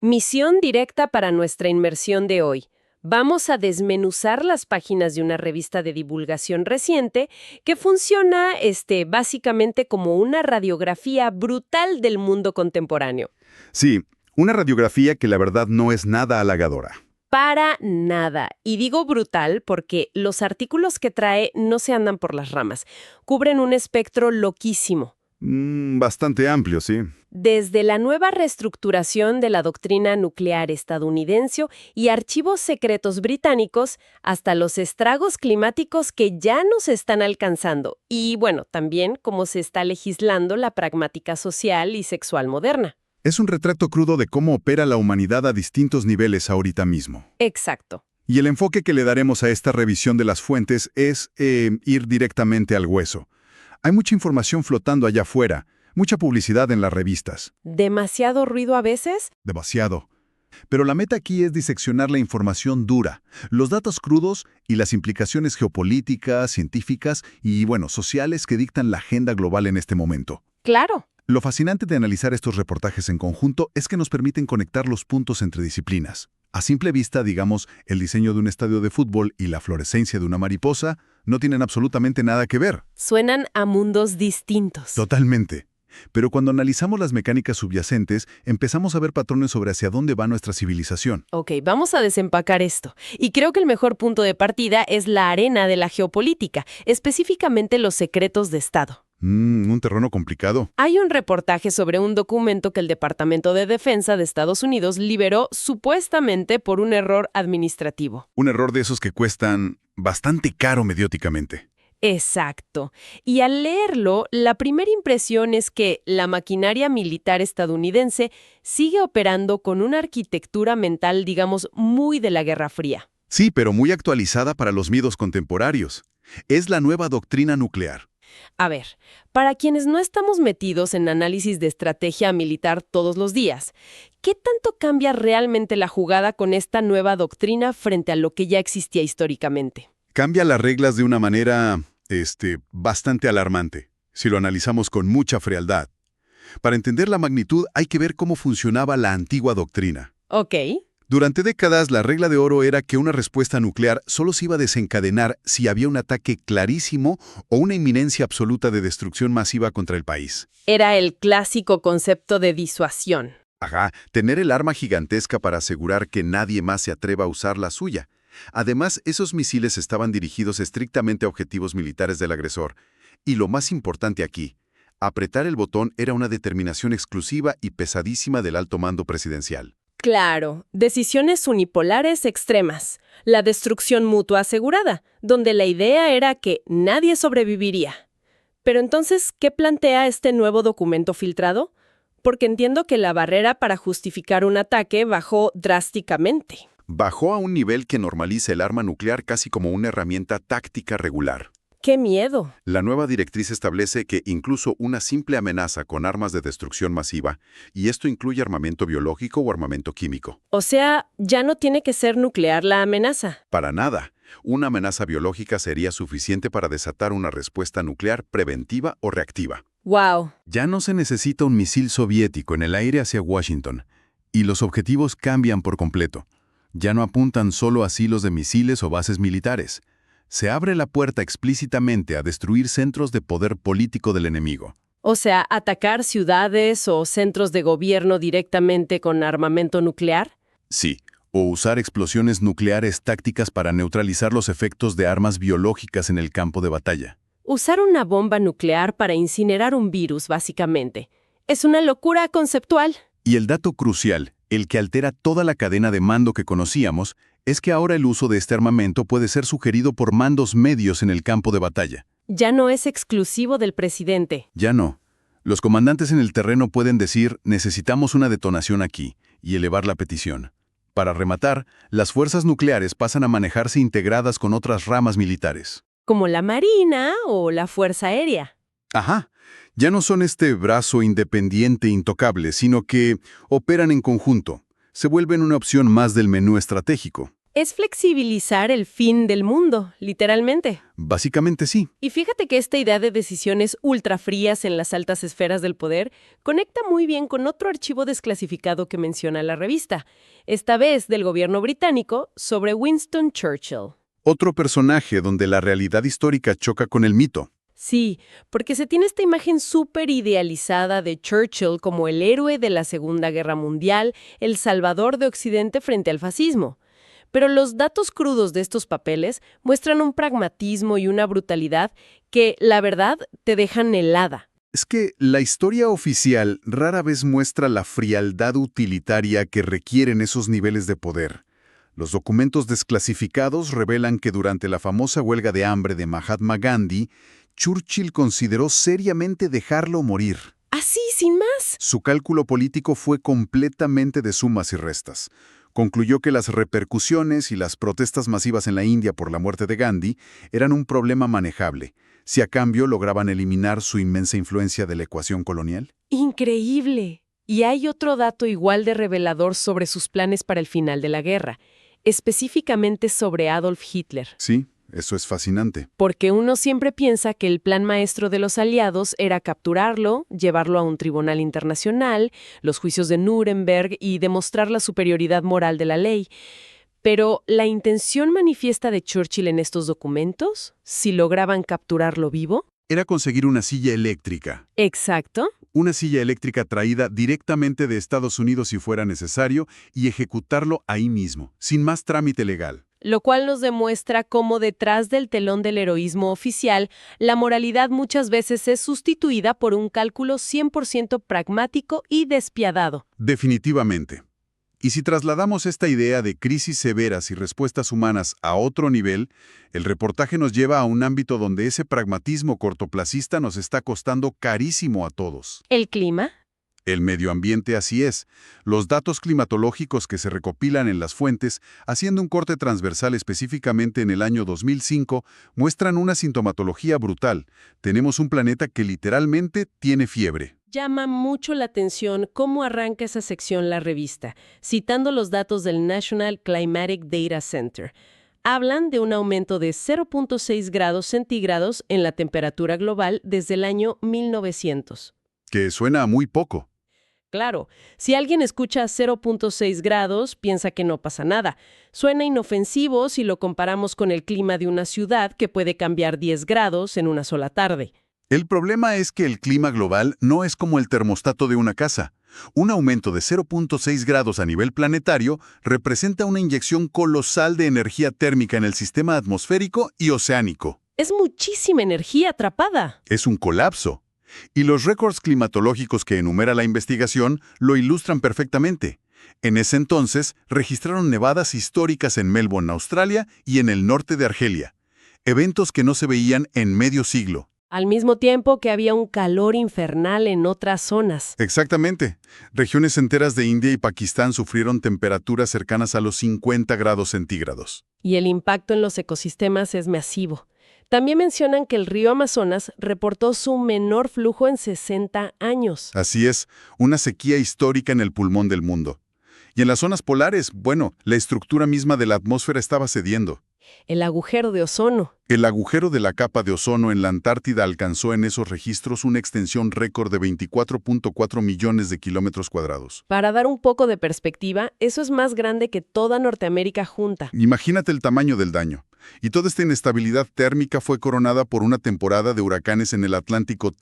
Misión directa para nuestra inmersión de hoy. Vamos a desmenuzar las páginas de una revista de divulgación reciente que funciona, básicamente como una radiografía brutal del mundo contemporáneo. Sí, una radiografía que la verdad no es nada halagadora. Para nada. Y digo brutal porque los artículos que trae no se andan por las ramas. Cubren un espectro loquísimo. Bastante amplio, sí. Desde la nueva reestructuración de la doctrina nuclear estadounidense y archivos secretos británicos hasta los estragos climáticos que ya nos están alcanzando. Y bueno, también cómo se está legislando la pragmática social y sexual moderna. Es un retrato crudo de cómo opera la humanidad a distintos niveles ahorita mismo. Exacto. Y el enfoque que le daremos a esta revisión de las fuentes es ir directamente al hueso. Hay mucha información flotando allá afuera, mucha publicidad en las revistas. ¿Demasiado ruido a veces? Demasiado. Pero la meta aquí es diseccionar la información dura, los datos crudos y las implicaciones geopolíticas, científicas y, sociales que dictan la agenda global en este momento. Claro. Lo fascinante de analizar estos reportajes en conjunto es que nos permiten conectar los puntos entre disciplinas. A simple vista, digamos, el diseño de un estadio de fútbol y la fluorescencia de una mariposa no tienen absolutamente nada que ver. Suenan a mundos distintos. Totalmente. Pero cuando analizamos las mecánicas subyacentes, empezamos a ver patrones sobre hacia dónde va nuestra civilización. Ok, vamos a desempacar esto. Y creo que el mejor punto de partida es la arena de la geopolítica, específicamente los secretos de Estado. Un terreno complicado. Hay un reportaje sobre un documento que el Departamento de Defensa de Estados Unidos liberó supuestamente por un error administrativo. Un error de esos que cuestan bastante caro mediáticamente. Exacto. Y al leerlo, la primera impresión es que la maquinaria militar estadounidense sigue operando con una arquitectura mental, digamos, muy de la Guerra Fría. Sí, pero muy actualizada para los miedos contemporáneos. Es la nueva doctrina nuclear. A ver, para quienes no estamos metidos en análisis de estrategia militar todos los días, ¿qué tanto cambia realmente la jugada con esta nueva doctrina frente a lo que ya existía históricamente? Cambia las reglas de una manera, bastante alarmante, si lo analizamos con mucha frialdad. Para entender la magnitud hay que ver cómo funcionaba la antigua doctrina. Ok. Durante décadas, la regla de oro era que una respuesta nuclear solo se iba a desencadenar si había un ataque clarísimo o una inminencia absoluta de destrucción masiva contra el país. Era el clásico concepto de disuasión. Ajá, tener el arma gigantesca para asegurar que nadie más se atreva a usar la suya. Además, esos misiles estaban dirigidos estrictamente a objetivos militares del agresor. Y lo más importante aquí, apretar el botón era una determinación exclusiva y pesadísima del alto mando presidencial. Claro, decisiones unipolares extremas, la destrucción mutua asegurada, donde la idea era que nadie sobreviviría. Pero entonces, ¿qué plantea este nuevo documento filtrado? Porque entiendo que la barrera para justificar un ataque bajó drásticamente. Bajó a un nivel que normaliza el arma nuclear casi como una herramienta táctica regular. ¡Qué miedo! La nueva directriz establece que incluso una simple amenaza con armas de destrucción masiva, y esto incluye armamento biológico o armamento químico. O sea, ya no tiene que ser nuclear la amenaza. Para nada. Una amenaza biológica sería suficiente para desatar una respuesta nuclear preventiva o reactiva. ¡Wow! Ya no se necesita un misil soviético en el aire hacia Washington, y los objetivos cambian por completo. Ya no apuntan solo a silos de misiles o bases militares. Se abre la puerta explícitamente a destruir centros de poder político del enemigo. O sea, atacar ciudades o centros de gobierno directamente con armamento nuclear. Sí, o usar explosiones nucleares tácticas para neutralizar los efectos de armas biológicas en el campo de batalla. Usar una bomba nuclear para incinerar un virus, básicamente. Es una locura conceptual. Y el dato crucial, el que altera toda la cadena de mando que conocíamos, es que ahora el uso de este armamento puede ser sugerido por mandos medios en el campo de batalla. Ya no es exclusivo del presidente. Ya no. Los comandantes en el terreno pueden decir, necesitamos una detonación aquí, y elevar la petición. Para rematar, las fuerzas nucleares pasan a manejarse integradas con otras ramas militares. Como la Marina o la Fuerza Aérea. Ajá. Ya no son este brazo independiente e intocable, sino que operan en conjunto. Se vuelven una opción más del menú estratégico. Es flexibilizar el fin del mundo, literalmente. Básicamente sí. Y fíjate que esta idea de decisiones ultrafrías en las altas esferas del poder conecta muy bien con otro archivo desclasificado que menciona la revista, esta vez del gobierno británico, sobre Winston Churchill. Otro personaje donde la realidad histórica choca con el mito. Sí, porque se tiene esta imagen súper idealizada de Churchill como el héroe de la Segunda Guerra Mundial, el salvador de Occidente frente al fascismo. Pero los datos crudos de estos papeles muestran un pragmatismo y una brutalidad que, la verdad, te dejan helada. Es que la historia oficial rara vez muestra la frialdad utilitaria que requieren esos niveles de poder. Los documentos desclasificados revelan que durante la famosa huelga de hambre de Mahatma Gandhi, Churchill consideró seriamente dejarlo morir. Así, sin más. Su cálculo político fue completamente de sumas y restas. Concluyó que las repercusiones y las protestas masivas en la India por la muerte de Gandhi eran un problema manejable, si a cambio lograban eliminar su inmensa influencia de la ecuación colonial. Increíble. Y hay otro dato igual de revelador sobre sus planes para el final de la guerra, específicamente sobre Adolf Hitler. Sí, eso es fascinante. Porque uno siempre piensa que el plan maestro de los aliados era capturarlo, llevarlo a un tribunal internacional, los juicios de Nuremberg y demostrar la superioridad moral de la ley. Pero la intención manifiesta de Churchill en estos documentos, si lograban capturarlo vivo. Era conseguir una silla eléctrica. Exacto. Una silla eléctrica traída directamente de Estados Unidos si fuera necesario y ejecutarlo ahí mismo, sin más trámite legal. Lo cual nos demuestra cómo detrás del telón del heroísmo oficial, la moralidad muchas veces es sustituida por un cálculo 100% pragmático y despiadado. Definitivamente. Y si trasladamos esta idea de crisis severas y respuestas humanas a otro nivel, el reportaje nos lleva a un ámbito donde ese pragmatismo cortoplacista nos está costando carísimo a todos. ¿El clima? El medio ambiente así es. Los datos climatológicos que se recopilan en las fuentes, haciendo un corte transversal específicamente en el año 2005, muestran una sintomatología brutal. Tenemos un planeta que literalmente tiene fiebre. Llama mucho la atención cómo arranca esa sección la revista, citando los datos del National Climatic Data Center. Hablan de un aumento de 0.6 grados centígrados en la temperatura global desde el año 1900. Que suena a muy poco. Claro, si alguien escucha 0.6 grados, piensa que no pasa nada. Suena inofensivo si lo comparamos con el clima de una ciudad que puede cambiar 10 grados en una sola tarde. El problema es que el clima global no es como el termostato de una casa. Un aumento de 0.6 grados a nivel planetario representa una inyección colosal de energía térmica en el sistema atmosférico y oceánico. Es muchísima energía atrapada. Es un colapso. Y los récords climatológicos que enumera la investigación lo ilustran perfectamente. En ese entonces, registraron nevadas históricas en Melbourne, Australia, y en el norte de Argelia. Eventos que no se veían en medio siglo. Al mismo tiempo que había un calor infernal en otras zonas. Exactamente. Regiones enteras de India y Pakistán sufrieron temperaturas cercanas a los 50 grados centígrados. Y el impacto en los ecosistemas es masivo. También mencionan que el río Amazonas reportó su menor flujo en 60 años. Así es, una sequía histórica en el pulmón del mundo. Y en las zonas polares, bueno, la estructura misma de la atmósfera estaba cediendo. El agujero de ozono. El agujero de la capa de ozono en la Antártida alcanzó en esos registros una extensión récord de 24.4 millones de kilómetros cuadrados. Para dar un poco de perspectiva, eso es más grande que toda Norteamérica junta. Imagínate el tamaño del daño. Y toda esta inestabilidad térmica fue coronada por una temporada de huracanes en el Atlántico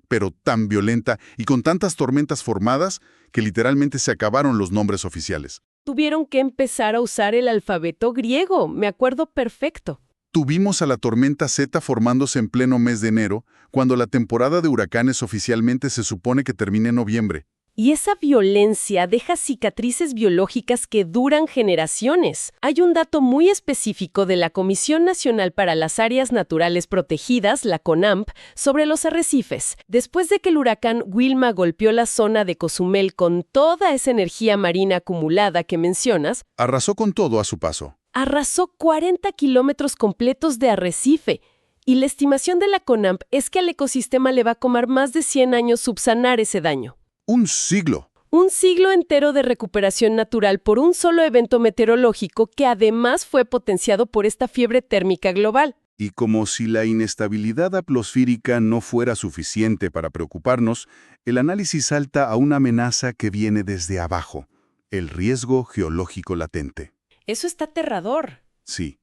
pero tan violenta y con tantas tormentas formadas que literalmente se acabaron los nombres oficiales. Tuvieron que empezar a usar el alfabeto griego, me acuerdo perfecto. Tuvimos a la tormenta Zeta formándose en pleno mes de enero, cuando la temporada de huracanes oficialmente se supone que termina en noviembre. Y esa violencia deja cicatrices biológicas que duran generaciones. Hay un dato muy específico de la Comisión Nacional para las Áreas Naturales Protegidas, la CONAMP, sobre los arrecifes. Después de que el huracán Wilma golpeó la zona de Cozumel con toda esa energía marina acumulada que mencionas, arrasó con todo a su paso. Arrasó 40 kilómetros completos de arrecife. Y la estimación de la CONAMP es que al ecosistema le va a tomar más de 100 años subsanar ese daño. ¡Un siglo! Un siglo entero de recuperación natural por un solo evento meteorológico que además fue potenciado por esta fiebre térmica global. Y como si la inestabilidad atmosférica no fuera suficiente para preocuparnos, el análisis salta a una amenaza que viene desde abajo, el riesgo geológico latente. Eso está aterrador. Sí.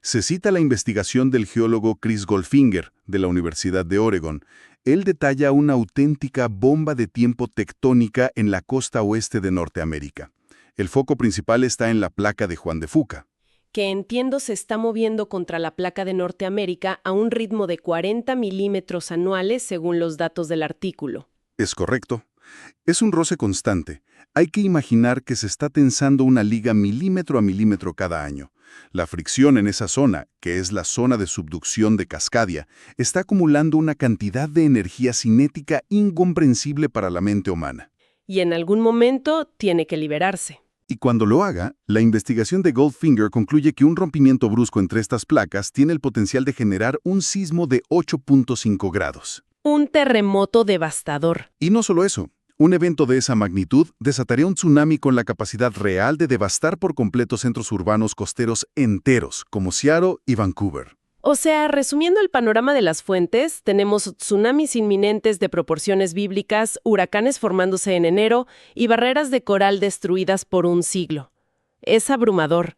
Se cita la investigación del geólogo Chris Goldfinger, de la Universidad de Oregon. Él detalla una auténtica bomba de tiempo tectónica en la costa oeste de Norteamérica. El foco principal está en la placa de Juan de Fuca. Que entiendo se está moviendo contra la placa de Norteamérica a un ritmo de 40 milímetros anuales según los datos del artículo. Es correcto. Es un roce constante. Hay que imaginar que se está tensando una liga milímetro a milímetro cada año. La fricción en esa zona, que es la zona de subducción de Cascadia, está acumulando una cantidad de energía cinética incomprensible para la mente humana. Y en algún momento tiene que liberarse. Y cuando lo haga, la investigación de Goldfinger concluye que un rompimiento brusco entre estas placas tiene el potencial de generar un sismo de 8.5 grados. Un terremoto devastador. Y no solo eso. Un evento de esa magnitud desataría un tsunami con la capacidad real de devastar por completo centros urbanos costeros enteros, como Seattle y Vancouver. O sea, resumiendo el panorama de las fuentes, tenemos tsunamis inminentes de proporciones bíblicas, huracanes formándose en enero y barreras de coral destruidas por un siglo. Es abrumador.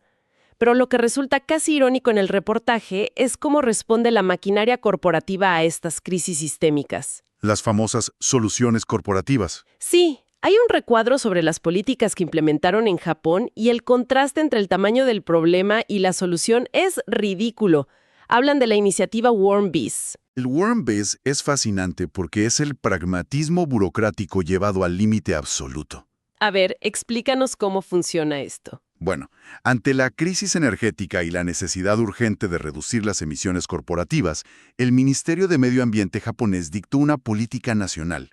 Pero lo que resulta casi irónico en el reportaje es cómo responde la maquinaria corporativa a estas crisis sistémicas. Las famosas soluciones corporativas. Sí, hay un recuadro sobre las políticas que implementaron en Japón y el contraste entre el tamaño del problema y la solución es ridículo. Hablan de la iniciativa Warm Bees. El Warm Bees es fascinante porque es el pragmatismo burocrático llevado al límite absoluto. A ver, explícanos cómo funciona esto. Bueno, ante la crisis energética y la necesidad urgente de reducir las emisiones corporativas, el Ministerio de Medio Ambiente japonés dictó una política nacional.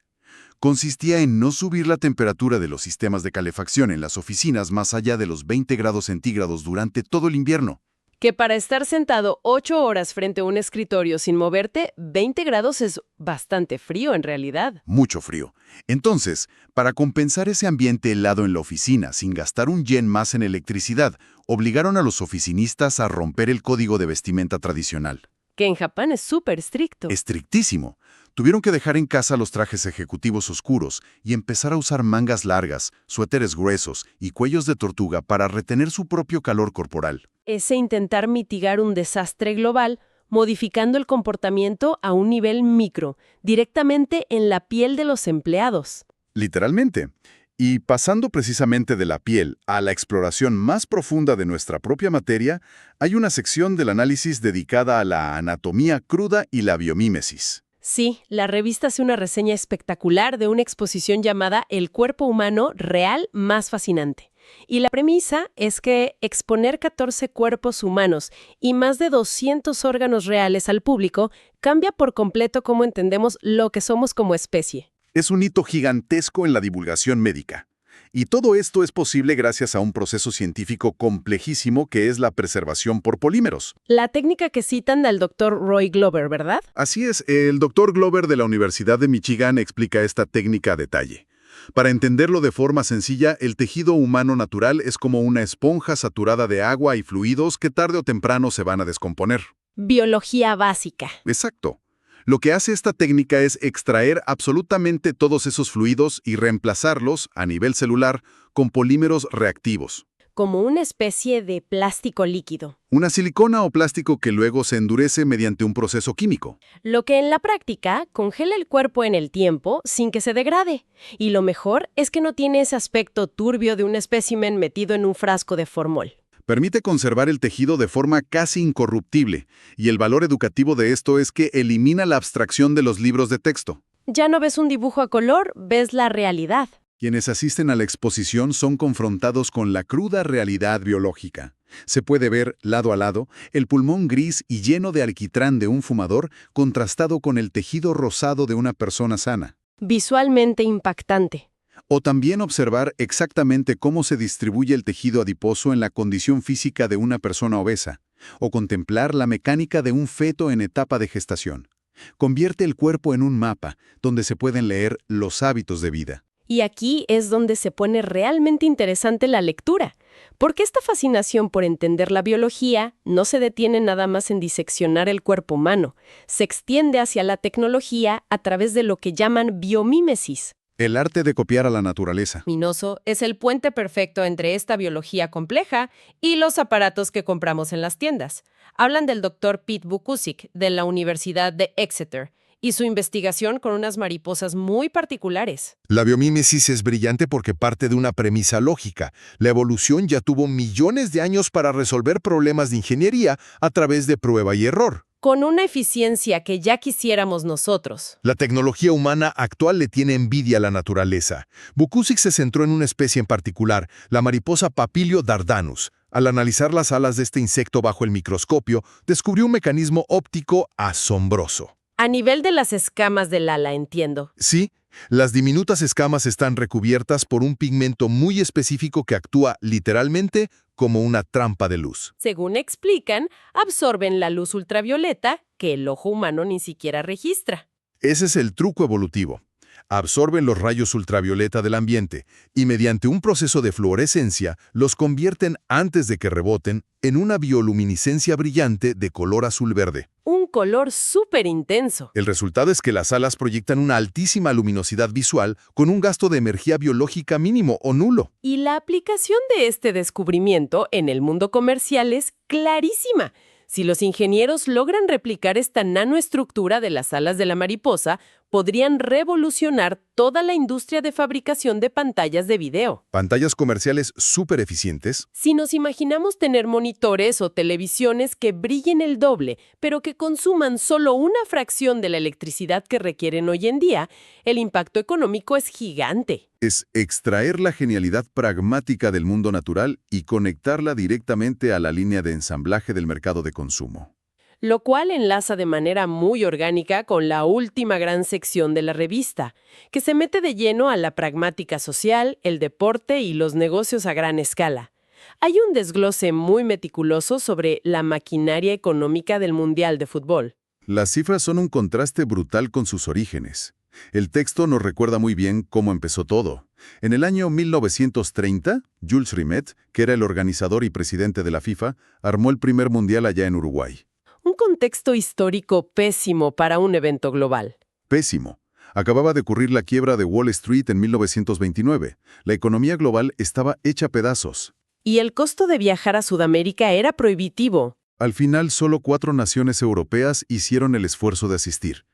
Consistía en no subir la temperatura de los sistemas de calefacción en las oficinas más allá de los 20 grados centígrados durante todo el invierno. Que para estar sentado 8 horas frente a un escritorio sin moverte, 20 grados es bastante frío en realidad. Mucho frío. Entonces, para compensar ese ambiente helado en la oficina sin gastar un yen más en electricidad, obligaron a los oficinistas a romper el código de vestimenta tradicional. Que en Japón es súper estricto. Estrictísimo. Tuvieron que dejar en casa los trajes ejecutivos oscuros y empezar a usar mangas largas, suéteres gruesos y cuellos de tortuga para retener su propio calor corporal. Ese intentar mitigar un desastre global, modificando el comportamiento a un nivel micro, directamente en la piel de los empleados. Literalmente. Y pasando precisamente de la piel a la exploración más profunda de nuestra propia materia, hay una sección del análisis dedicada a la anatomía cruda y la biomímesis. Sí, la revista hace una reseña espectacular de una exposición llamada El cuerpo humano real más fascinante. Y la premisa es que exponer 14 cuerpos humanos y más de 200 órganos reales al público cambia por completo cómo entendemos lo que somos como especie. Es un hito gigantesco en la divulgación médica. Y todo esto es posible gracias a un proceso científico complejísimo que es la preservación por polímeros. La técnica que citan del Dr. Roy Glover, ¿verdad? Así es, el Dr. Glover de la Universidad de Michigan explica esta técnica a detalle. Para entenderlo de forma sencilla, el tejido humano natural es como una esponja saturada de agua y fluidos que tarde o temprano se van a descomponer. Biología básica. Exacto. Lo que hace esta técnica es extraer absolutamente todos esos fluidos y reemplazarlos, a nivel celular, con polímeros reactivos. Como una especie de plástico líquido. Una silicona o plástico que luego se endurece mediante un proceso químico. Lo que en la práctica congela el cuerpo en el tiempo sin que se degrade. Y lo mejor es que no tiene ese aspecto turbio de un espécimen metido en un frasco de formol. Permite conservar el tejido de forma casi incorruptible, y el valor educativo de esto es que elimina la abstracción de los libros de texto. Ya no ves un dibujo a color, ves la realidad. Quienes asisten a la exposición son confrontados con la cruda realidad biológica. Se puede ver, lado a lado, el pulmón gris y lleno de alquitrán de un fumador contrastado con el tejido rosado de una persona sana. Visualmente impactante. O también observar exactamente cómo se distribuye el tejido adiposo en la condición física de una persona obesa, o contemplar la mecánica de un feto en etapa de gestación. Convierte el cuerpo en un mapa donde se pueden leer los hábitos de vida. Y aquí es donde se pone realmente interesante la lectura, porque esta fascinación por entender la biología no se detiene nada más en diseccionar el cuerpo humano, se extiende hacia la tecnología a través de lo que llaman biomímesis. El arte de copiar a la naturaleza. Minoso es el puente perfecto entre esta biología compleja y los aparatos que compramos en las tiendas. Hablan del Dr. Pete Vukusic de la Universidad de Exeter y su investigación con unas mariposas muy particulares. La biomímesis es brillante porque parte de una premisa lógica. La evolución ya tuvo millones de años para resolver problemas de ingeniería a través de prueba y error. Con una eficiencia que ya quisiéramos nosotros. La tecnología humana actual le tiene envidia a la naturaleza. Vukusic se centró en una especie en particular, la mariposa Papilio dardanus. Al analizar las alas de este insecto bajo el microscopio, descubrió un mecanismo óptico asombroso. A nivel de las escamas del ala, entiendo. Sí, las diminutas escamas están recubiertas por un pigmento muy específico que actúa literalmente como una trampa de luz. Según explican, absorben la luz ultravioleta que el ojo humano ni siquiera registra. Ese es el truco evolutivo. Absorben los rayos ultravioleta del ambiente y mediante un proceso de fluorescencia los convierten antes de que reboten en una bioluminiscencia brillante de color azul-verde. Un color súper intenso. El resultado es que las alas proyectan una altísima luminosidad visual con un gasto de energía biológica mínimo o nulo. Y la aplicación de este descubrimiento en el mundo comercial es clarísima. Si los ingenieros logran replicar esta nanoestructura de las alas de la mariposa, podrían revolucionar toda la industria de fabricación de pantallas de video. Pantallas comerciales súper eficientes. Si nos imaginamos tener monitores o televisiones que brillen el doble, pero que consuman solo una fracción de la electricidad que requieren hoy en día, el impacto económico es gigante. Es extraer la genialidad pragmática del mundo natural y conectarla directamente a la línea de ensamblaje del mercado de consumo. Lo cual enlaza de manera muy orgánica con la última gran sección de la revista, que se mete de lleno a la pragmática social, el deporte y los negocios a gran escala. Hay un desglose muy meticuloso sobre la maquinaria económica del Mundial de Fútbol. Las cifras son un contraste brutal con sus orígenes. El texto nos recuerda muy bien cómo empezó todo. En el año 1930, Jules Rimet, que era el organizador y presidente de la FIFA, armó el primer mundial allá en Uruguay. Un contexto histórico pésimo para un evento global. Pésimo. Acababa de ocurrir la quiebra de Wall Street en 1929. La economía global estaba hecha pedazos. Y el costo de viajar a Sudamérica era prohibitivo. Al final, solo 4 naciones europeas hicieron el esfuerzo de asistir.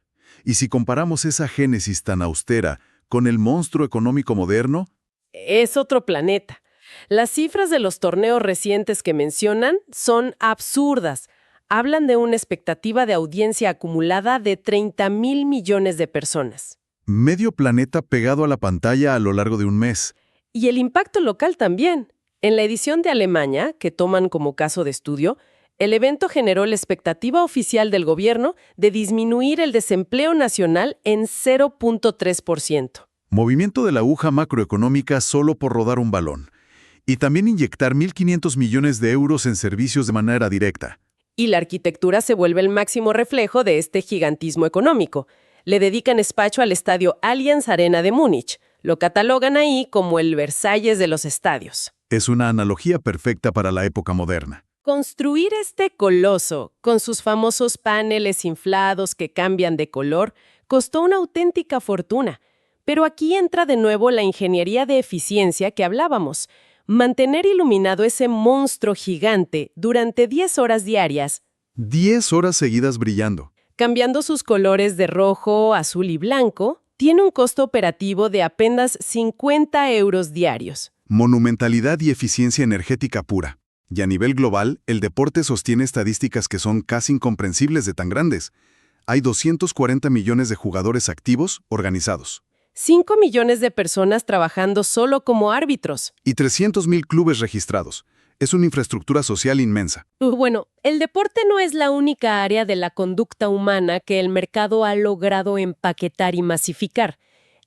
Y si comparamos esa génesis tan austera con el monstruo económico moderno, es otro planeta. Las cifras de los torneos recientes que mencionan son absurdas. Hablan de una expectativa de audiencia acumulada de 30,000 millones de personas. medio planeta pegado a la pantalla a lo largo de un mes. Y el impacto local también. En la edición de Alemania, que toman como caso de estudio, el evento generó la expectativa oficial del gobierno de disminuir el desempleo nacional en 0,3%. Movimiento de la aguja macroeconómica solo por rodar un balón. Y también inyectar 1.500 millones de euros en servicios de manera directa. Y la arquitectura se vuelve el máximo reflejo de este gigantismo económico. Le dedican espacio al estadio Allianz Arena de Múnich. Lo catalogan ahí como el Versalles de los estadios. Es una analogía perfecta para la época moderna. Construir este coloso, con sus famosos paneles inflados que cambian de color, costó una auténtica fortuna. Pero aquí entra de nuevo la ingeniería de eficiencia que hablábamos. Mantener iluminado ese monstruo gigante durante 10 horas diarias. 10 horas seguidas brillando. Cambiando sus colores de rojo, azul y blanco, tiene un costo operativo de apenas 50 euros diarios. Monumentalidad y eficiencia energética pura. Y a nivel global, el deporte sostiene estadísticas que son casi incomprensibles de tan grandes. Hay 240 millones de jugadores activos organizados. 5 millones de personas trabajando solo como árbitros. Y 300.000 clubes registrados. Es una infraestructura social inmensa. Bueno, el deporte no es la única área de la conducta humana que el mercado ha logrado empaquetar y masificar.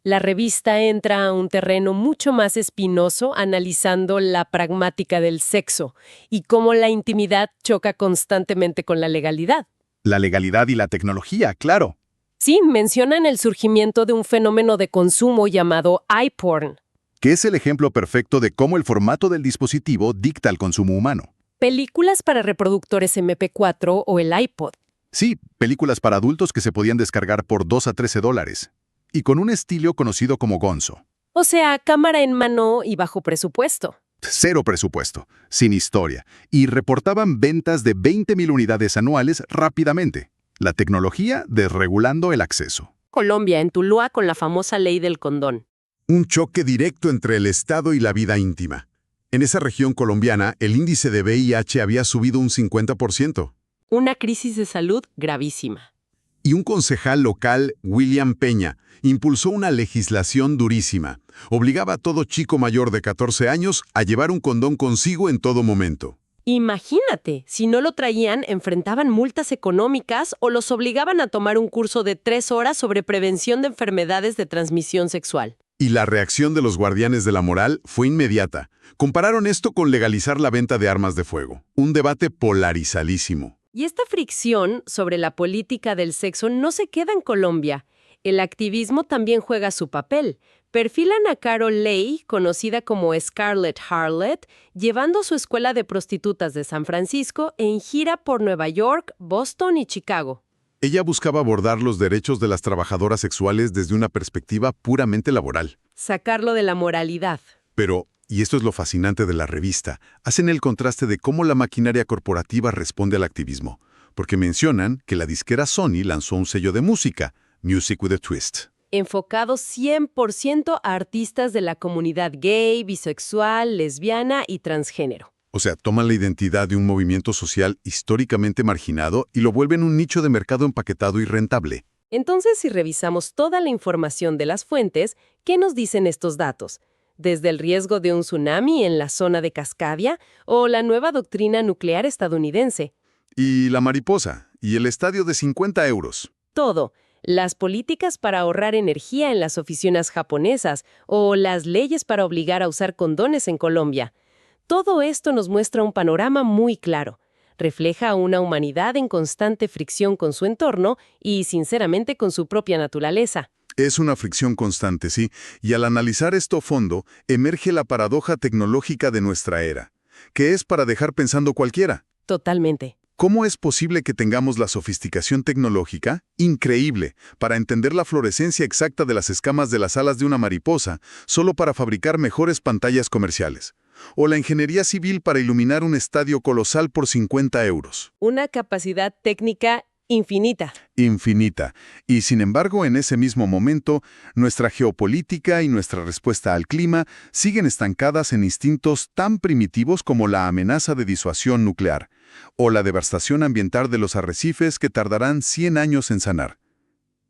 La revista entra a un terreno mucho más espinoso analizando la pragmática del sexo y cómo la intimidad choca constantemente con la legalidad. La legalidad y la tecnología, claro. Sí, mencionan el surgimiento de un fenómeno de consumo llamado iPorn. Que es el ejemplo perfecto de cómo el formato del dispositivo dicta el consumo humano. Películas para reproductores MP4 o el iPod. Sí, películas para adultos que se podían descargar por $2 a $13. Y con un estilo conocido como gonzo. O sea, cámara en mano y bajo presupuesto. Cero presupuesto, sin historia, y reportaban ventas de 20,000 unidades anuales rápidamente. La tecnología desregulando el acceso. Colombia, en Tuluá, con la famosa ley del condón. Un choque directo entre el Estado y la vida íntima. En esa región colombiana, el índice de VIH había subido un 50%. Una crisis de salud gravísima. Y un concejal local, William Peña, impulsó una legislación durísima. Obligaba a todo chico mayor de 14 años a llevar un condón consigo en todo momento. Imagínate, si no lo traían, enfrentaban multas económicas o los obligaban a tomar un curso de 3 horas sobre prevención de enfermedades de transmisión sexual. Y la reacción de los guardianes de la moral fue inmediata. Compararon esto con legalizar la venta de armas de fuego. Un debate polarizadísimo. Y esta fricción sobre la política del sexo no se queda en Colombia. El activismo también juega su papel. Perfilan a Carol Leigh, conocida como Scarlet Harlot, llevando su escuela de prostitutas de San Francisco en gira por Nueva York, Boston y Chicago. Ella buscaba abordar los derechos de las trabajadoras sexuales desde una perspectiva puramente laboral. Sacarlo de la moralidad. Pero, y esto es lo fascinante de la revista, hacen el contraste de cómo la maquinaria corporativa responde al activismo, porque mencionan que la disquera Sony lanzó un sello de música, Music with a Twist. Enfocado 100% a artistas de la comunidad gay, bisexual, lesbiana y transgénero. O sea, toman la identidad de un movimiento social históricamente marginado y lo vuelven un nicho de mercado empaquetado y rentable. Entonces, si revisamos toda la información de las fuentes, ¿qué nos dicen estos datos? Desde el riesgo de un tsunami en la zona de Cascadia o la nueva doctrina nuclear estadounidense. Y la mariposa, y el estadio de 50 euros. Todo. Las políticas para ahorrar energía en las oficinas japonesas o las leyes para obligar a usar condones en Colombia. Todo esto nos muestra un panorama muy claro. Refleja a una humanidad en constante fricción con su entorno y, sinceramente, con su propia naturaleza. Es una fricción constante, sí, y al analizar esto a fondo, emerge la paradoja tecnológica de nuestra era, que es para dejar pensando cualquiera. Totalmente. ¿Cómo es posible que tengamos la sofisticación tecnológica increíble para entender la fluorescencia exacta de las escamas de las alas de una mariposa solo para fabricar mejores pantallas comerciales? O la ingeniería civil para iluminar un estadio colosal por 50 euros. Una capacidad técnica infinita. Infinita. Y sin embargo, en ese mismo momento, nuestra geopolítica y nuestra respuesta al clima siguen estancadas en instintos tan primitivos como la amenaza de disuasión nuclear o la devastación ambiental de los arrecifes que tardarán 100 años en sanar.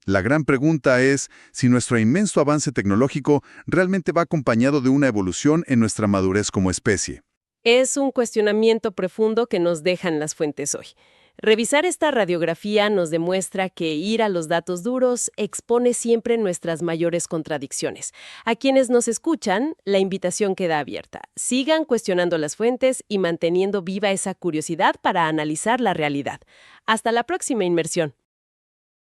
La gran pregunta es si nuestro inmenso avance tecnológico realmente va acompañado de una evolución en nuestra madurez como especie. Es un cuestionamiento profundo que nos dejan las fuentes hoy. Revisar esta radiografía nos demuestra que ir a los datos duros expone siempre nuestras mayores contradicciones. A quienes nos escuchan, la invitación queda abierta. Sigan cuestionando las fuentes y manteniendo viva esa curiosidad para analizar la realidad. Hasta la próxima inmersión.